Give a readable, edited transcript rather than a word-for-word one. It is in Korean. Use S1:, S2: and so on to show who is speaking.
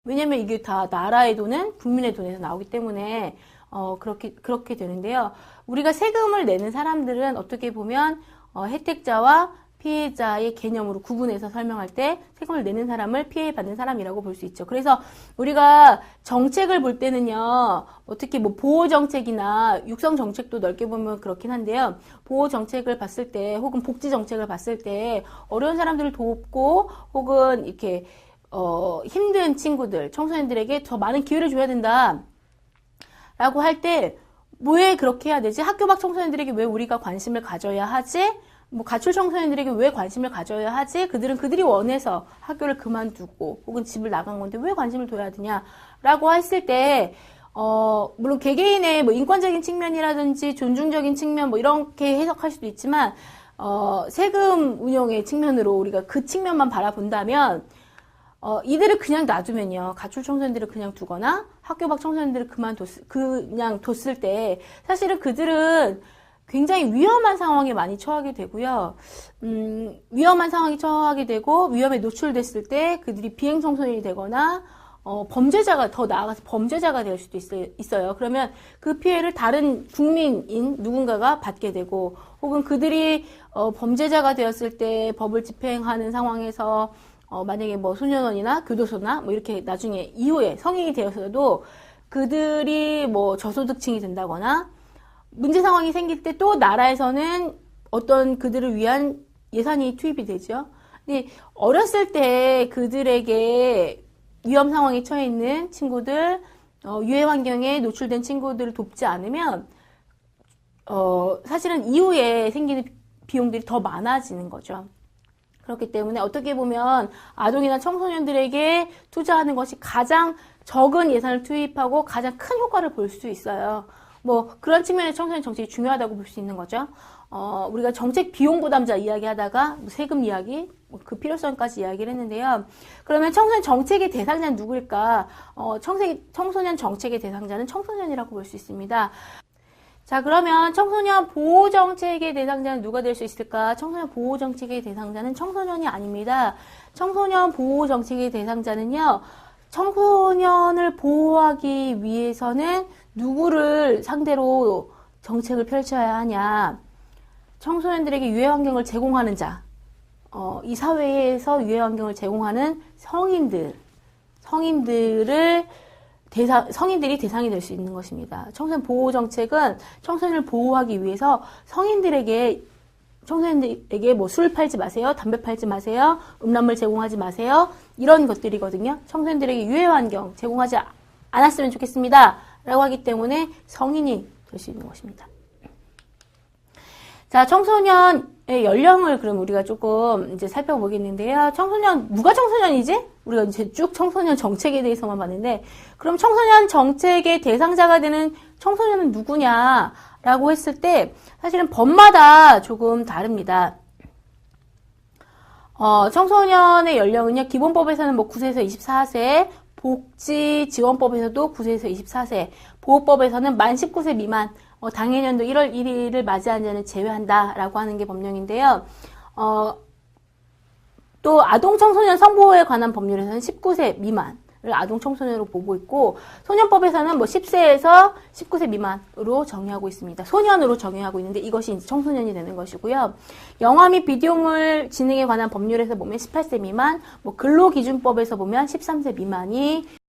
S1: 왜냐면 이게 다 나라의 돈은 국민의 돈에서 나오기 때문에 그렇게 되는데요. 우리가 세금을 내는 사람들은 어떻게 보면 혜택자와 피해자의 개념으로 구분해서 설명할 때 세금을 내는 사람을 피해받는 사람이라고 볼 수 있죠. 그래서 우리가 정책을 볼 때는요, 특히 뭐 보호정책이나 육성정책도 넓게 보면 그렇긴 한데요. 보호정책을 봤을 때 혹은 복지정책을 봤을 때 어려운 사람들을 돕고 혹은 이렇게 힘든 친구들, 청소년들에게 더 많은 기회를 줘야 된다 라고 할 때 왜 그렇게 해야 되지? 학교 밖 청소년들에게 왜 우리가 관심을 가져야 하지? 뭐 가출 청소년들에게 왜 관심을 가져야 하지? 그들이 원해서 학교를 그만두고 혹은 집을 나간 건데 왜 관심을 둬야 되냐라고 했을 때 물론 개개인의 뭐 인권적인 측면이라든지 존중적인 측면 뭐 이렇게 해석할 수도 있지만 세금 운용의 측면으로 우리가 그 측면만 바라본다면 이들을 그냥 놔두면요. 가출 청소년들을 그냥 두거나 학교 밖 청소년들을 그냥 뒀을 때 사실은 그들은 굉장히 위험한 상황에 많이 처하게 되고요. 위험한 상황에 처하게 되고 위험에 노출됐을 때 그들이 비행 청소년이 되거나 범죄자가 더 나아가서 범죄자가 될 수도 있어요. 그러면 그 피해를 다른 국민인 누군가가 받게 되고 혹은 그들이 범죄자가 되었을 때 법을 집행하는 상황에서 만약에 뭐 소년원이나 교도소나 뭐 이렇게 나중에 이후에 성인이 되어서도 그들이 뭐 저소득층이 된다거나 문제 상황이 생길 때 또 나라에서는 어떤 그들을 위한 예산이 투입이 되죠. 근데 어렸을 때 그들에게 위험 상황에 처해 있는 친구들, 유해 환경에 노출된 친구들을 돕지 않으면 사실은 이후에 생기는 비용들이 더 많아지는 거죠. 그렇기 때문에 어떻게 보면 아동이나 청소년들에게 투자하는 것이 가장 적은 예산을 투입하고 가장 큰 효과를 볼 수 있어요. 뭐 그런 측면에서 청소년 정책이 중요하다고 볼 수 있는 거죠. 우리가 정책 비용 부담자 이야기하다가 세금 이야기, 그 필요성까지 이야기를 했는데요. 그러면 청소년 정책의 대상자는 누구일까? 청소년 정책의 대상자는 청소년이라고 볼 수 있습니다. 자, 그러면 청소년 보호정책의 대상자는 누가 될 수 있을까? 청소년 보호정책의 대상자는 청소년이 아닙니다. 청소년 보호정책의 대상자는요, 청소년을 보호하기 위해서는 누구를 상대로 정책을 펼쳐야 하냐? 청소년들에게 유해 환경을 제공하는 자, 이 사회에서 유해 환경을 제공하는 성인들이 대상이 될 수 있는 것입니다. 청소년 보호 정책은 청소년을 보호하기 위해서 청소년들에게 뭐 술 팔지 마세요, 담배 팔지 마세요, 음란물 제공하지 마세요, 이런 것들이거든요. 청소년들에게 유해 환경 제공하지 않았으면 좋겠습니다. 라고 하기 때문에 성인이 될 수 있는 것입니다. 자, 청소년의 연령을 그럼 우리가 조금 이제 살펴보겠는데요. 누가 청소년이지? 우리가 이제 쭉 청소년 정책에 대해서만 봤는데, 그럼 청소년 정책의 대상자가 되는 청소년은 누구냐라고 했을 때, 사실은 법마다 조금 다릅니다. 청소년의 연령은요, 기본법에서는 뭐 9세에서 24세, 복지지원법에서도 9세에서 24세, 보호법에서는 만 19세 미만, 당해년도 1월 1일을 맞이한 자는 제외한다라고 하는 게 법령인데요. 또 아동 청소년 성보호에 관한 법률에서는 19세 미만을 아동 청소년으로 보고 있고, 소년법에서는 뭐 10세에서 19세 미만으로 정의하고 있습니다. 소년으로 정의하고 있는데 이것이 이제 청소년이 되는 것이고요. 영화 및 비디오물 진흥에 관한 법률에서 보면 18세 미만, 뭐 근로기준법에서 보면 13세 미만이